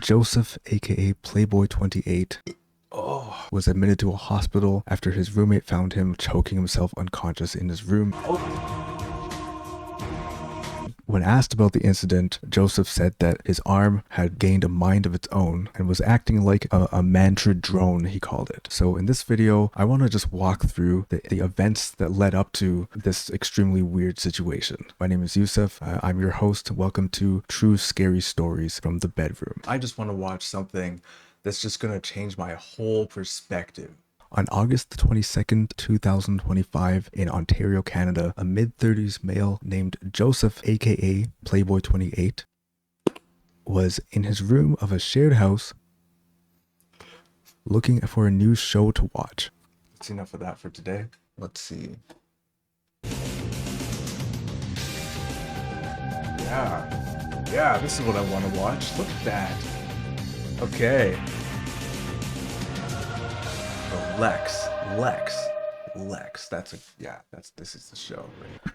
Joseph, aka Playboy 28, was admitted to a hospital after his roommate found him choking himself unconscious in his room. When asked about the incident, Joseph said that his arm had gained a mind of its own and was acting like a mantra drone, he called it. So in this video, I want to just walk through the events that led up to this extremely weird situation. My name is Yusef. I'm your host. Welcome to True Scary Stories from the Bedroom. I just want to watch something that's just going to change my whole perspective. On August 22nd, 2025, in Ontario, Canada, a mid-30s male named Joseph, aka Playboy 28, was in his room of a shared house looking for a new show to watch. That's enough of that for today. Let's see. Yeah, this is what I want to watch. Look at that. Okay. LEXX. This is the show, right?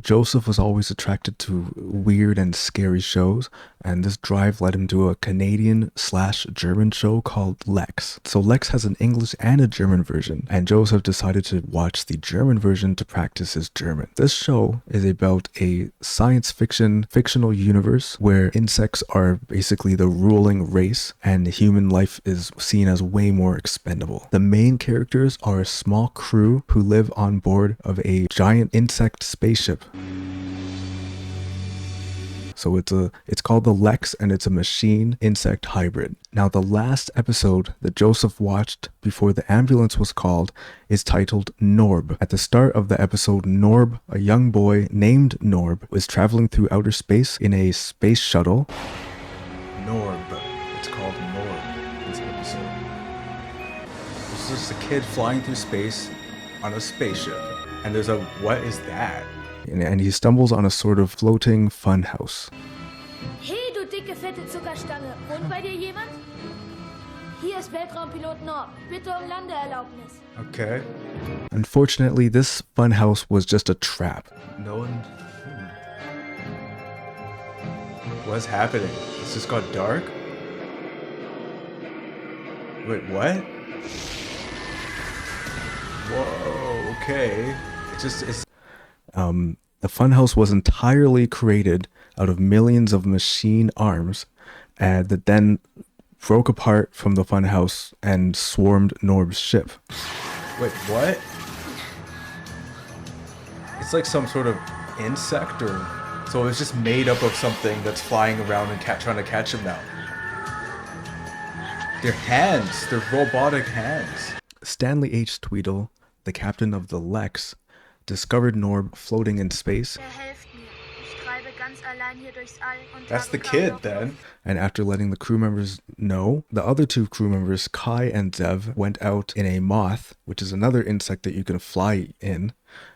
Joseph was always attracted to weird and scary shows, and this drive led him to a Canadian/German show called LEXX. So LEXX has an English and a German version, and Joseph decided to watch the German version to practice his German. This show is about a science fictional universe where insects are basically the ruling race, and human life is seen as way more expendable. The main characters are a small crew who live on board of a giant insect spaceship. So it's called the LEXX, and it's a machine insect hybrid. Now the last episode that Joseph watched before the ambulance was called is titled Norb. At the start of the episode, Norb, a young boy named Norb, was traveling through outer space in a space shuttle. Norb. It's called Norb. This episode. This is just a kid flying through space on a spaceship. And there's a, what is that? And he stumbles on a sort of floating funhouse. Hey, du dicke, fette Zuckerstange. Wohnt bei dir jemand? Hier ist Weltraumpilot Norb. Bitte Landeerlaubnis. Okay. Unfortunately, this funhouse was just a trap. No one... What's happening? This just got dark? Wait, what? Whoa, okay. The funhouse was entirely created out of millions of machine arms that then broke apart from the funhouse and swarmed Norb's ship. Wait, what? It's like some sort of insect, or so it's just made up of something that's flying around and trying to catch him now. Their hands, their robotic hands. Stanley H. Tweedle, the captain of the LEXX, discovered Norb floating in space. That's the kid then. And after letting the crew members know, the other two crew members, Kai and Zev, went out in a moth, which is another insect that you can fly in.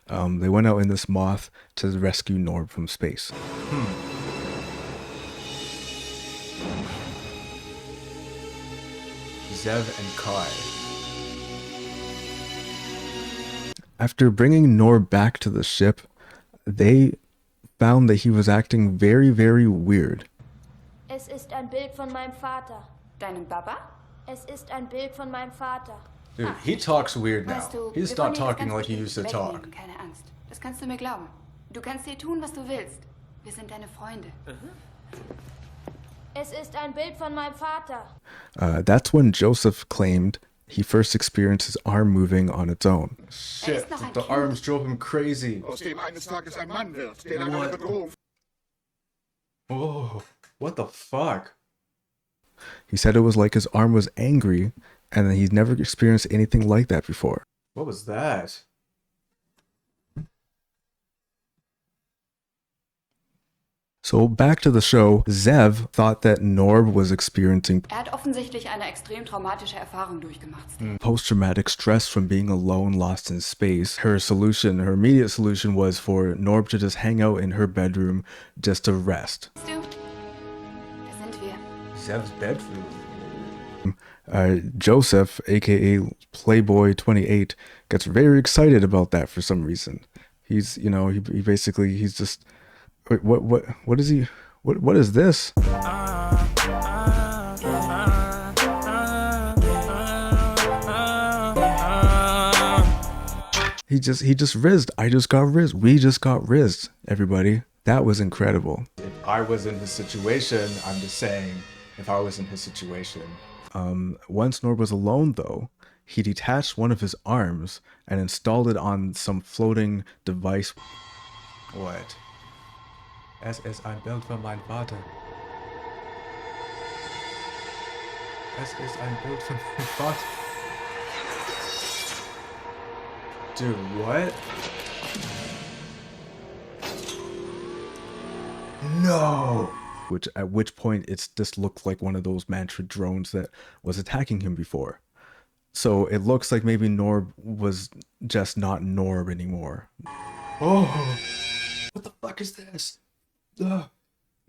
They went out in this moth to rescue Norb from space. Zev and Kai. After bringing Norb back to the ship, they found that he was acting very, very weird. Es ist ein Bild von meinem Vater. Deinem Papa? Es ist ein Bild von meinem Vater. Dude, he talks weird now. Weißt du, He's not talking like he used to talk. Wegnehmen, keine Angst. Das kannst du mir glauben. Du kannst hier tun, was du willst. Wir sind deine Freunde. Es ist ein Bild von meinem Vater. That's when Joseph claimed he first experienced his arm moving on its own. Shit, the arms drove him crazy. Aus dem eines Tages ein Mann wird, der in einer Bedrohung. Oh, what the fuck? He said it was like his arm was angry, and that he'd never experienced anything like that before. What was that? So back to the show, Zev thought that Norb was experiencing Hat offensichtlich eine extrem traumatische Erfahrung durchgemacht. post-traumatic stress from being alone, lost in space. Her immediate solution was for Norb to just hang out in her bedroom just to rest. Siehst du? Da sind wir. Zev's bedroom. Joseph, aka Playboy 28, gets very excited about that for some reason. He's, he basically, he's just, wait, what is he, what is this? He just rizzed. I just got rizzed. We just got rizzed, everybody. That was incredible. If I was in his situation, I'm just saying, if I was in his situation. Once Norb was alone though, he detached one of his arms and installed it on some floating device. What? Es ist ein Bild von meinem Vater. Es ist ein Bild von meinem Vater. Dude, what? No! At which point it's just looked like one of those Mantra drones that was attacking him before. So it looks like maybe Norb was just not Norb anymore. Oh! What the fuck is this? Ugh.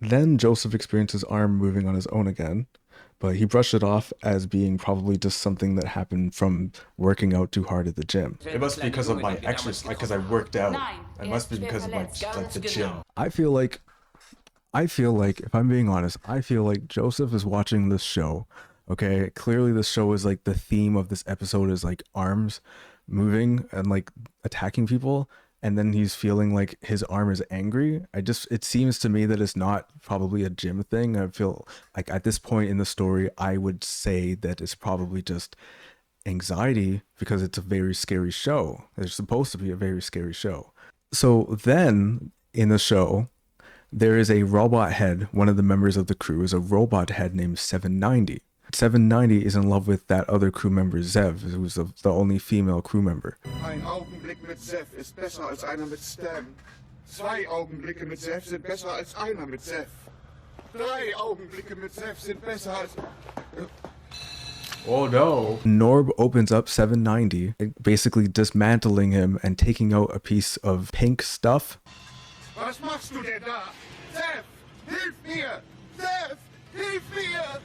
Then Joseph experienced his arm moving on his own again, but he brushed it off as being probably just something that happened from working out too hard at the gym. It must be because of my exercise, because I worked out. It must be because of my, like, the gym. I feel like, if I'm being honest, I feel like Joseph is watching this show. Okay, clearly this show is like the theme of this episode is like arms moving and like attacking people. And then he's feeling like his arm is angry. It seems to me that it's not probably a gym thing. I feel like at this point in the story, I would say that it's probably just anxiety because it's a very scary show. It's supposed to be a very scary show. So then in the show, there is a robot head. One of the members of the crew is a robot head named 790. 790 is in love with that other crew member, Zev, who's the only female crew member. Ein Augenblick mit Zev ist besser als einer mit Stan. 2 Augenblicke mit Zev sind besser als einer mit Zev. 3 Augenblicke mit Zev sind besser als... Oh no. Norb opens up 790, basically dismantling him and taking out a piece of pink stuff. Was machst du denn da? Zev, hilf mir! Zev, hilf mir!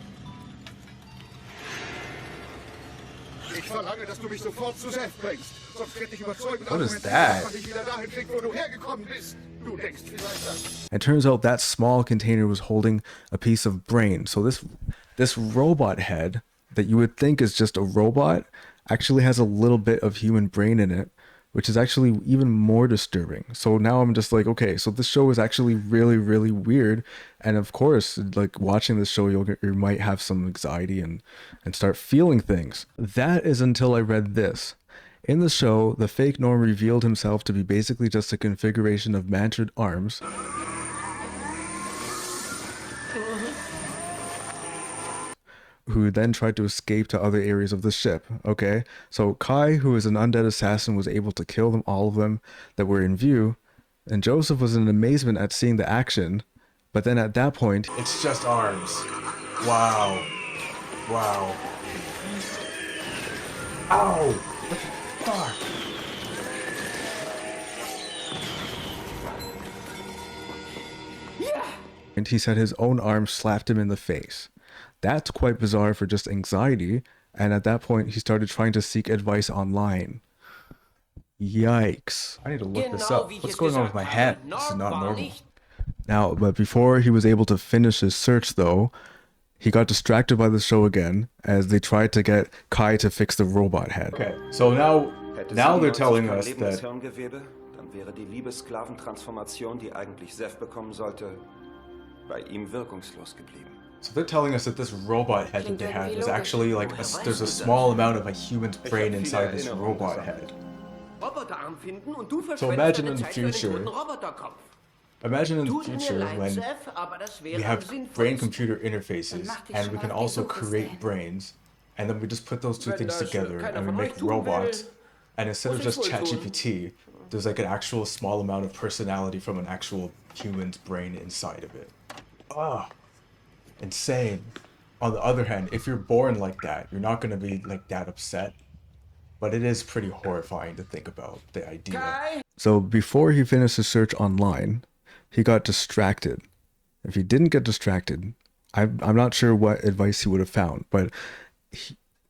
Ich verlange, dass du mich sofort zu Zev bringst. Sonst werde ich überzeugend argumentieren, dass man dich wieder dahin kriegt, wo du hergekommen bist. Du denkst vielleicht das. It turns out that small container was holding a piece of brain. So this robot head that you would think is just a robot actually has a little bit of human brain in it, which is actually even more disturbing. So now I'm just like, okay, so this show is actually really, really weird. And of course, like watching this show, you might have some anxiety and start feeling things. That is until I read this. In the show, the fake Norm revealed himself to be basically just a configuration of mantled arms. Who then tried to escape to other areas of the ship. Okay, so Kai, who is an undead assassin, was able to kill them, all of them that were in view, and Joseph was in amazement at seeing the action. But then at that point, it's just arms. Wow. Wow. Ow! What the fuck? Yeah! And he said his own arm slapped him in the face. That's quite bizarre for just anxiety, and at that point he started trying to seek advice online. Yikes. I need to look this up. What's going on with my head? This is not normal. Now, but before he was able to finish his search though, he got distracted by the show again as they tried to get Kai to fix the robot head. Okay, so now they're telling us that... Dann wäre die Liebesklaventransformation, die eigentlich Zev bekommen sollte, bei ihm wirkungslos geblieben. So they're telling us that this robot head that they had is actually like, there's a small amount of a human's brain inside this robot head. So imagine in the future when we have brain-computer interfaces and we can also create brains, and then we just put those two things together and we make robots, and instead of just ChatGPT, there's like an actual small amount of personality from an actual human's brain inside of it. Ah. Insane. On the other hand, if you're born like that, you're not going to be like that upset, but it is pretty horrifying to think about the idea. So before he finished his search online, he got distracted. If he didn't get distracted, I'm not sure what advice he would have found, but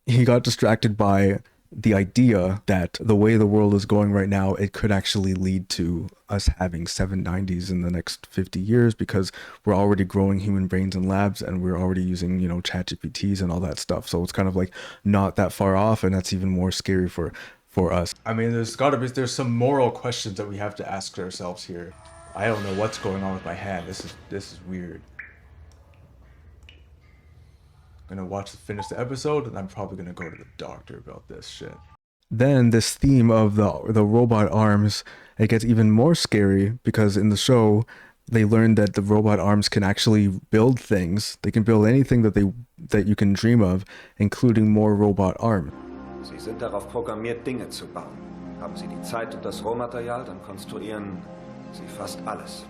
he got distracted by the idea that the way the world is going right now, it could actually lead to us having 790s in the next 50 years because we're already growing human brains in labs and we're already using, chat GPTs and all that stuff. So it's kind of like not that far off, and that's even more scary for for us. I mean, there's some moral questions that we have to ask ourselves here. I don't know what's going on with my hand. This is weird. I'm gonna finish the episode, and I'm probably gonna go to the doctor about this shit. Then this theme of the robot arms, it gets even more scary because in the show they learn that the robot arms can actually build things. They can build anything that you can dream of, including more robot arms. Sie sind darauf programmiert, Dinge zu bauen. Haben Sie die Zeit und das Rohmaterial, dann konstruieren Sie fast alles.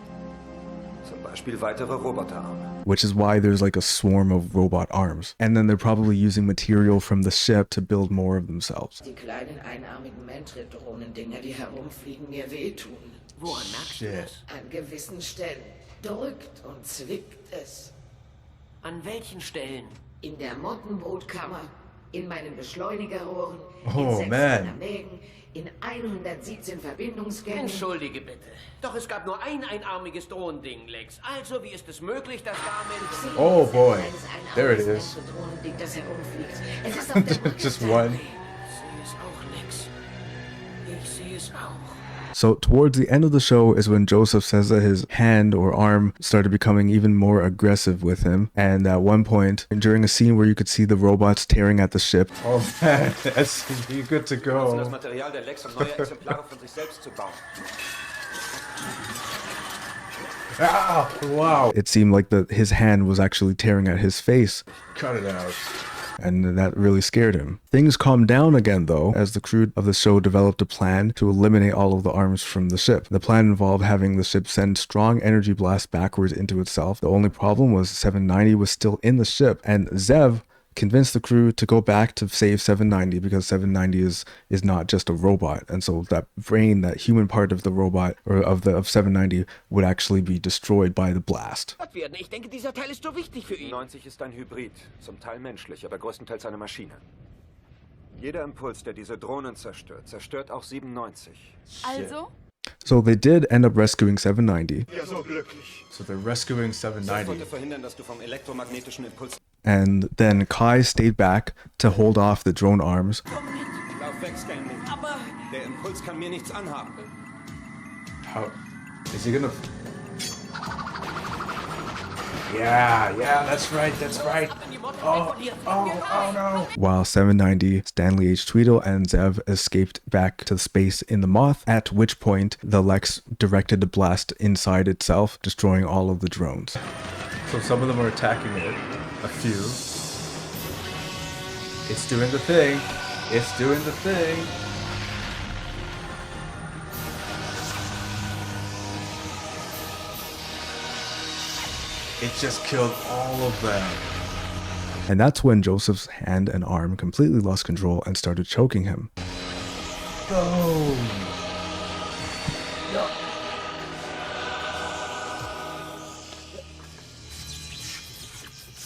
Zum Beispiel weitere Roboterarme. Which is why there's like a swarm of robot arms. And then they're probably using material from the ship to build more of themselves. Die kleinen einarmigen Mantrid-Drohnendinger, die herumfliegen, mir wehtun. Woran merkst du das? An gewissen Stellen drückt und zwickt es. An welchen Stellen? In der Mottenbrutkammer, in meinen Beschleunigerrohren, Oh, in 6 man. Mägen, in 117 Verbindungsgängen. Entschuldige bitte. Doch es gab nur ein einarmiges Drohending, Lex. Also, wie ist es möglich, dass damit... Oh boy, there it is. Drohnending, das herumfliegt. Es ist auf der Just one. Ich sehe es auch, Lex. Ich sehe es auch. So towards the end of the show is when Joseph says that his hand or arm started becoming even more aggressive with him. And at one point, during a scene where you could see the robots tearing at the ship. Oh man, that's good to Das go. Material der LEXX, um neue Exemplare von sich selbst zu bauen. Ah, wow. It seemed like his hand was actually tearing at his face. Cut it out. And that really scared him. Things calmed down again though, as the crew of the show developed a plan to eliminate all of the arms from the ship. The plan involved having the ship send strong energy blasts backwards into itself. The only problem was 790 was still in the ship, and Zev convinced the crew to go back to save 790 because 790 is not just a robot, and so that brain, that human part of the robot or of 790 would actually be destroyed by the blast. Ich denke, dieser Teil ist so wichtig für ihn. 90 ist ein Hybrid, zum Teil menschlich, aber größtenteils eine Maschine. Jeder Impuls, der diese Drohnen zerstört, zerstört auch 97. Also? So they did end up rescuing 790. Ja, so glücklich. So they're rescuing Ich 790. wollte verhindern, dass du vom elektromagnetischen Impuls... And then Kai stayed back to hold off the drone arms. Lauf weg, Scanley. Aber... Der Impuls kann mir nichts anhaben. How is he gonna? Yeah, that's right. Oh no. While 790, Stanley H. Tweedle, and Zev escaped back to space in the Moth, at which point the LEXX directed the blast inside itself, destroying all of the drones. So some of them are attacking it. A few. It's doing the thing. It's doing the thing. It just killed all of them. And that's when Joseph's hand and arm completely lost control and started choking him. Boom!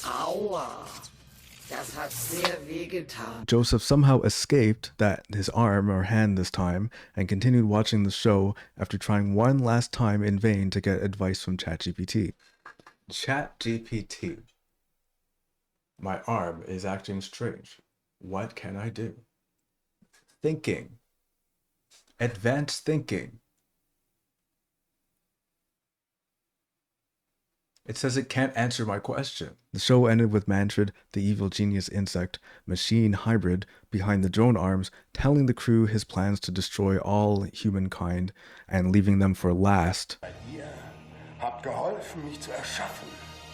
Aua, das hat sehr wehgetan. Joseph somehow escaped his arm or hand this time and continued watching the show after trying one last time in vain to get advice from ChatGPT. ChatGPT. My arm is acting strange. What can I do? Thinking. Advanced thinking. It says it can't answer my question. The show ended with Mantrid, the evil genius insect, machine hybrid behind the drone arms, telling the crew his plans to destroy all humankind and leaving them for last. Ihr habt geholfen, mich zu erschaffen.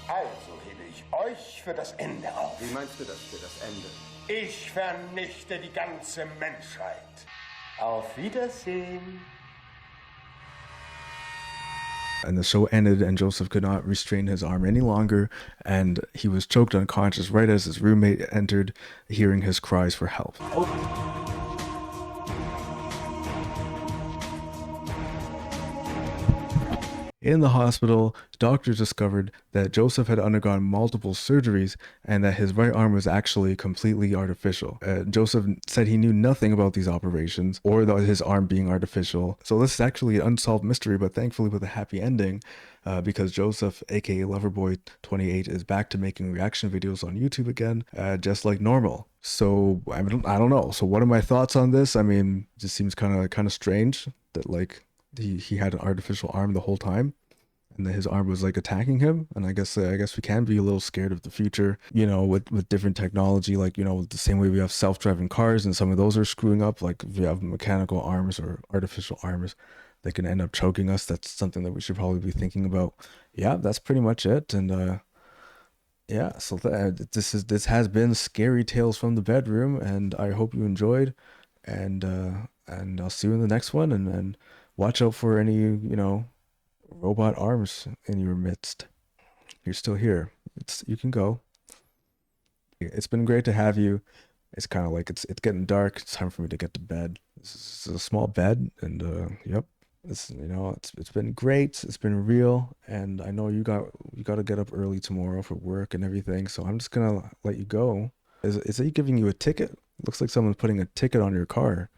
Also hebe ich euch für das Ende auf. Wie meinst du das für das Ende? Ich vernichte die ganze Menschheit. Auf Wiedersehen. And the show ended, and Joseph could not restrain his arm any longer, and he was choked unconscious right as his roommate entered, hearing his cries for help. In the hospital, doctors discovered that Joseph had undergone multiple surgeries and that his right arm was actually completely artificial. Joseph said he knew nothing about these operations or his arm being artificial. So this is actually an unsolved mystery, but thankfully with a happy ending, because Joseph, aka Loverboy28, is back to making reaction videos on YouTube again, just like normal. So I don't know. So what are my thoughts on this? I mean, it just seems kind of strange that like he had an artificial arm the whole time and that his arm was like attacking him. And I guess we can be a little scared of the future, you know, with different technology, like, you know, the same way we have self-driving cars and some of those are screwing up. Like if you have mechanical arms or artificial arms, they can end up choking us. That's something that we should probably be thinking about. Yeah, that's pretty much it. And yeah, so this has been Scary Tales from the Bedroom, and I hope you enjoyed, and I'll see you in the next one, and watch out for any, you know, robot arms in your midst. You're still here. You can go. It's been great to have you. It's kind of like it's getting dark. It's time for me to get to bed. This is a small bed, and yep. It's been great. It's been real, and I know you got to get up early tomorrow for work and everything. So I'm just gonna let you go. Is it giving you a ticket? Looks like someone's putting a ticket on your car.